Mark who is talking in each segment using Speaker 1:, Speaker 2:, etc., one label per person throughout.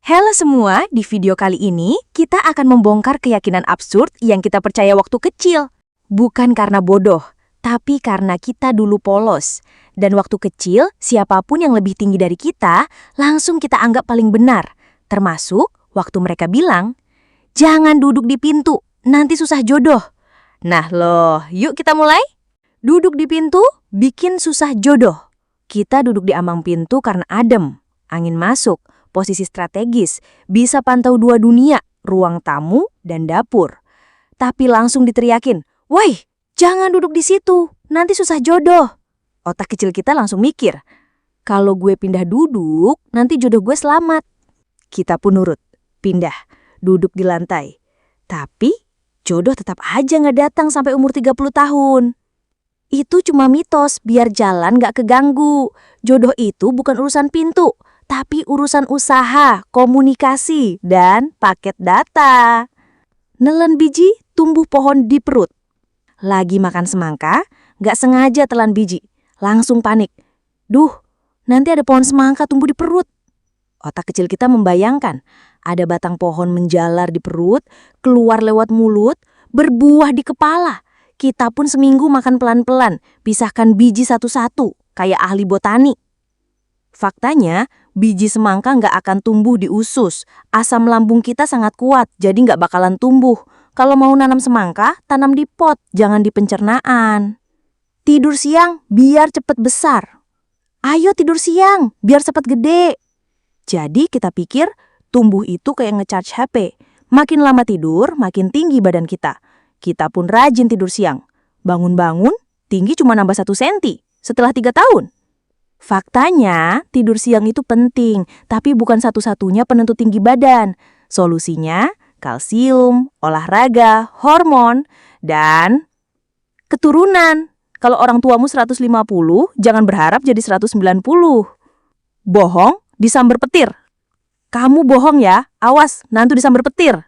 Speaker 1: Halo semua, di video kali ini kita akan membongkar keyakinan absurd yang kita percaya waktu kecil. Bukan karena bodoh, tapi karena kita dulu polos. Dan waktu kecil, siapapun yang lebih tinggi dari kita, langsung kita anggap paling benar. Termasuk waktu mereka bilang, "Jangan duduk di pintu, nanti susah jodoh." Nah loh, yuk kita mulai. Duduk di pintu, bikin susah jodoh. Kita duduk di ambang pintu karena adem, angin masuk, posisi strategis, bisa pantau dua dunia, ruang tamu dan dapur. Tapi langsung diteriakin, "Woi, jangan duduk di situ, nanti susah jodoh." Otak kecil kita langsung mikir, kalau gue pindah duduk, nanti jodoh gue selamat. Kita pun nurut, pindah, duduk di lantai. Tapi jodoh tetap aja nggak datang sampai umur 30 tahun. Itu cuma mitos, biar jalan nggak keganggu. Jodoh itu bukan urusan pintu, tapi urusan usaha, komunikasi, dan paket data. Nelen biji, tumbuh pohon di perut. Lagi makan semangka, nggak sengaja telan biji. Langsung panik. Duh, nanti ada pohon semangka tumbuh di perut. Otak kecil kita membayangkan, ada batang pohon menjalar di perut, keluar lewat mulut, berbuah di kepala. Kita pun seminggu makan pelan-pelan, pisahkan biji satu-satu, kayak ahli botani. Faktanya, biji semangka nggak akan tumbuh di usus. Asam lambung kita sangat kuat, jadi nggak bakalan tumbuh. Kalau mau nanam semangka, tanam di pot, jangan di pencernaan. Tidur siang, biar cepet besar. Ayo tidur siang, biar cepet gede. Jadi kita pikir, tumbuh itu kayak nge-charge HP. Makin lama tidur, makin tinggi badan kita. Kita pun rajin tidur siang. Bangun-bangun, tinggi cuma nambah 1 senti setelah 3 tahun. Faktanya, tidur siang itu penting, tapi bukan satu-satunya penentu tinggi badan. Solusinya, kalsium, olahraga, hormon, dan keturunan. Kalau orang tuamu 150, jangan berharap jadi 190. Bohong, disamber petir. Kamu bohong ya, awas, nanti disamber petir.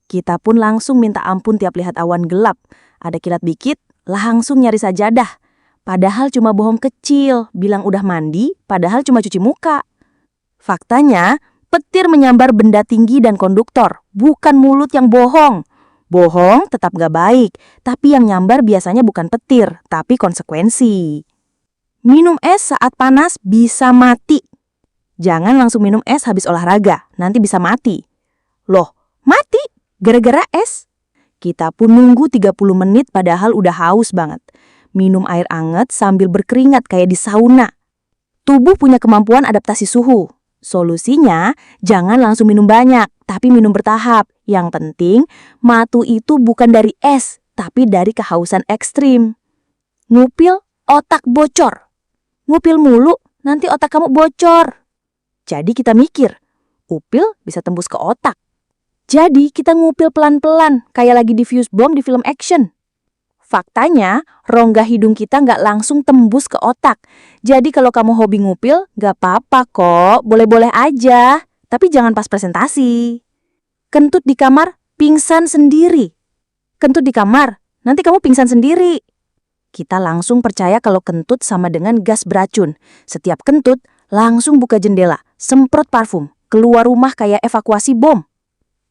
Speaker 1: Kita pun langsung minta ampun tiap lihat awan gelap. Ada kilat dikit, langsung nyari sajadah. Padahal cuma bohong kecil, bilang udah mandi, padahal cuma cuci muka. Faktanya, petir menyambar benda tinggi dan konduktor, bukan mulut yang bohong. Bohong tetap gak baik, tapi yang nyambar biasanya bukan petir, tapi konsekuensi. Minum es saat panas bisa mati. Jangan langsung minum es habis olahraga, nanti bisa mati. Loh, mati? Gara-gara es? Kita pun nunggu 30 menit padahal udah haus banget. Minum air anget sambil berkeringat kayak di sauna. Tubuh punya kemampuan adaptasi suhu. Solusinya, jangan langsung minum banyak, tapi minum bertahap. Yang penting, matu itu bukan dari es, tapi dari kehausan ekstrim. Ngupil, otak bocor. Ngupil mulu, nanti otak kamu bocor. Jadi kita mikir, upil bisa tembus ke otak. Jadi kita ngupil pelan-pelan, kayak lagi diffuse bomb di film action. Faktanya, rongga hidung kita nggak langsung tembus ke otak. Jadi kalau kamu hobi ngupil, nggak apa-apa kok, boleh-boleh aja. Tapi jangan pas presentasi. Kentut di kamar, pingsan sendiri. Kentut di kamar, nanti kamu pingsan sendiri. Kita langsung percaya kalau kentut sama dengan gas beracun. Setiap kentut, langsung buka jendela, semprot parfum, keluar rumah kayak evakuasi bom.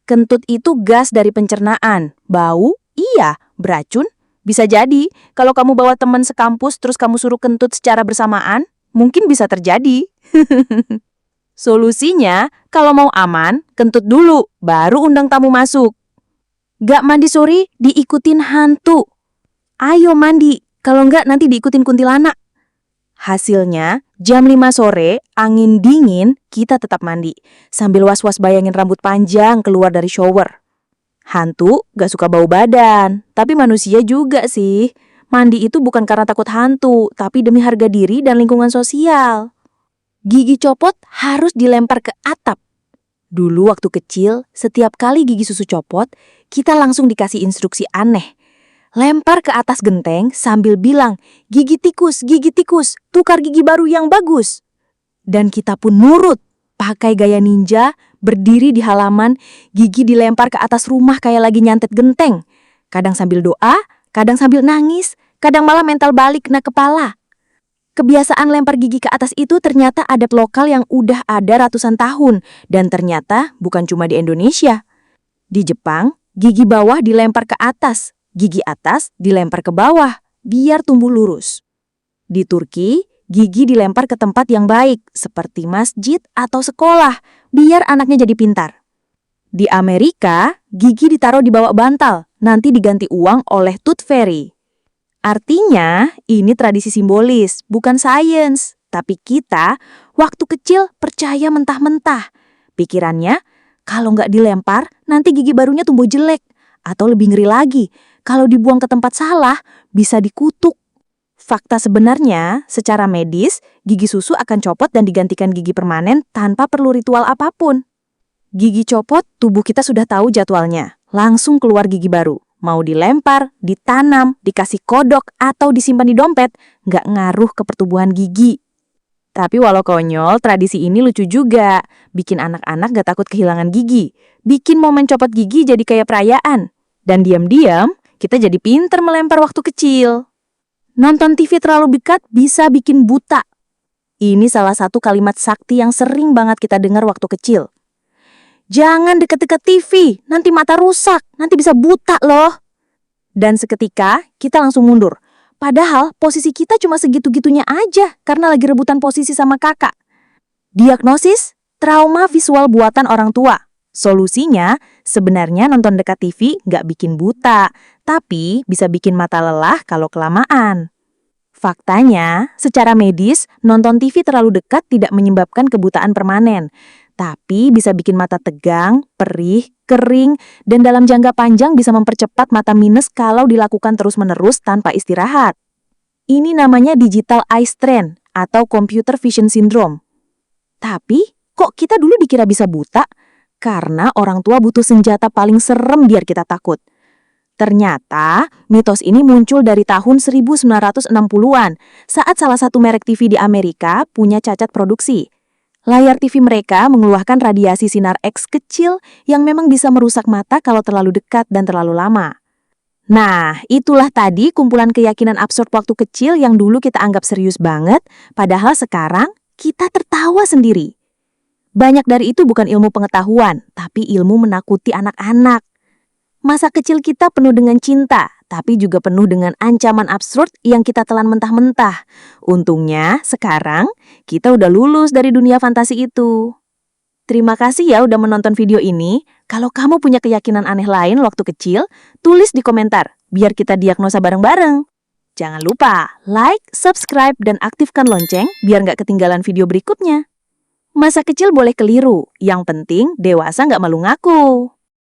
Speaker 1: Kentut itu gas dari pencernaan. Bau? Iya. Beracun? Bisa jadi. Kalau kamu bawa teman sekampus terus kamu suruh kentut secara bersamaan, mungkin bisa terjadi. Solusinya, kalau mau aman, kentut dulu, baru undang tamu masuk. Gak mandi sore, diikutin hantu. Ayo mandi, kalau enggak nanti diikutin kuntilanak. Hasilnya, jam 5 sore, angin dingin, kita tetap mandi. Sambil was-was bayangin rambut panjang keluar dari shower. Hantu gak suka bau badan, tapi manusia juga sih. Mandi itu bukan karena takut hantu, tapi demi harga diri dan lingkungan sosial. Gigi copot harus dilempar ke atap. Dulu waktu kecil, setiap kali gigi susu copot, kita langsung dikasih instruksi aneh. Lempar ke atas genteng sambil bilang, gigi tikus, tukar gigi baru yang bagus. Dan kita pun nurut, pakai gaya ninja, berdiri di halaman, gigi dilempar ke atas rumah kayak lagi nyantet genteng. Kadang sambil doa, kadang sambil nangis, kadang malah mental balik kena kepala. Kebiasaan lempar gigi ke atas itu ternyata adat lokal yang udah ada ratusan tahun, dan ternyata bukan cuma di Indonesia. Di Jepang, gigi bawah dilempar ke atas, gigi atas dilempar ke bawah, biar tumbuh lurus. Di Turki, gigi dilempar ke tempat yang baik, seperti masjid atau sekolah, biar anaknya jadi pintar. Di Amerika, gigi ditaruh di bawah bantal, nanti diganti uang oleh Tooth Fairy. Artinya, ini tradisi simbolis, bukan sains. Tapi kita, waktu kecil, percaya mentah-mentah. Pikirannya, kalau nggak dilempar, nanti gigi barunya tumbuh jelek. Atau lebih ngeri lagi, kalau dibuang ke tempat salah, bisa dikutuk. Fakta sebenarnya, secara medis, gigi susu akan copot dan digantikan gigi permanen tanpa perlu ritual apapun. Gigi copot, tubuh kita sudah tahu jadwalnya. Langsung keluar gigi baru. Mau dilempar, ditanam, dikasih kodok, atau disimpan di dompet, nggak ngaruh ke pertumbuhan gigi. Tapi walau konyol, tradisi ini lucu juga. Bikin anak-anak gak takut kehilangan gigi. Bikin momen copot gigi jadi kayak perayaan. Dan diam-diam, kita jadi pinter melempar waktu kecil. Nonton TV terlalu dekat bisa bikin buta. Ini salah satu kalimat sakti yang sering banget kita dengar waktu kecil. Jangan deket-deket TV, nanti mata rusak, nanti bisa buta loh. Dan seketika, kita langsung mundur. Padahal posisi kita cuma segitu-gitunya aja karena lagi rebutan posisi sama kakak. Diagnosis, trauma visual buatan orang tua. Solusinya, sebenarnya nonton dekat TV nggak bikin buta, tapi bisa bikin mata lelah kalau kelamaan. Faktanya, secara medis, nonton TV terlalu dekat tidak menyebabkan kebutaan permanen. Tapi bisa bikin mata tegang, perih, kering, dan dalam jangka panjang bisa mempercepat mata minus kalau dilakukan terus-menerus tanpa istirahat. Ini namanya digital eye strain atau computer vision syndrome. Tapi, kok kita dulu dikira bisa buta? Karena orang tua butuh senjata paling serem biar kita takut. Ternyata, mitos ini muncul dari tahun 1960-an saat salah satu merek TV di Amerika punya cacat produksi. Layar TV mereka mengeluarkan radiasi sinar X kecil yang memang bisa merusak mata kalau terlalu dekat dan terlalu lama. Nah, itulah tadi kumpulan keyakinan absurd waktu kecil yang dulu kita anggap serius banget, padahal sekarang kita tertawa sendiri. Banyak dari itu bukan ilmu pengetahuan, tapi ilmu menakuti anak-anak. Masa kecil kita penuh dengan cinta, tapi juga penuh dengan ancaman absurd yang kita telan mentah-mentah. Untungnya, sekarang kita udah lulus dari dunia fantasi itu. Terima kasih ya udah menonton video ini. Kalau kamu punya keyakinan aneh lain waktu kecil, tulis di komentar, biar kita diagnosa bareng-bareng. Jangan lupa like, subscribe, dan aktifkan lonceng biar nggak ketinggalan video berikutnya. Masa kecil boleh keliru, yang penting dewasa nggak malu ngaku.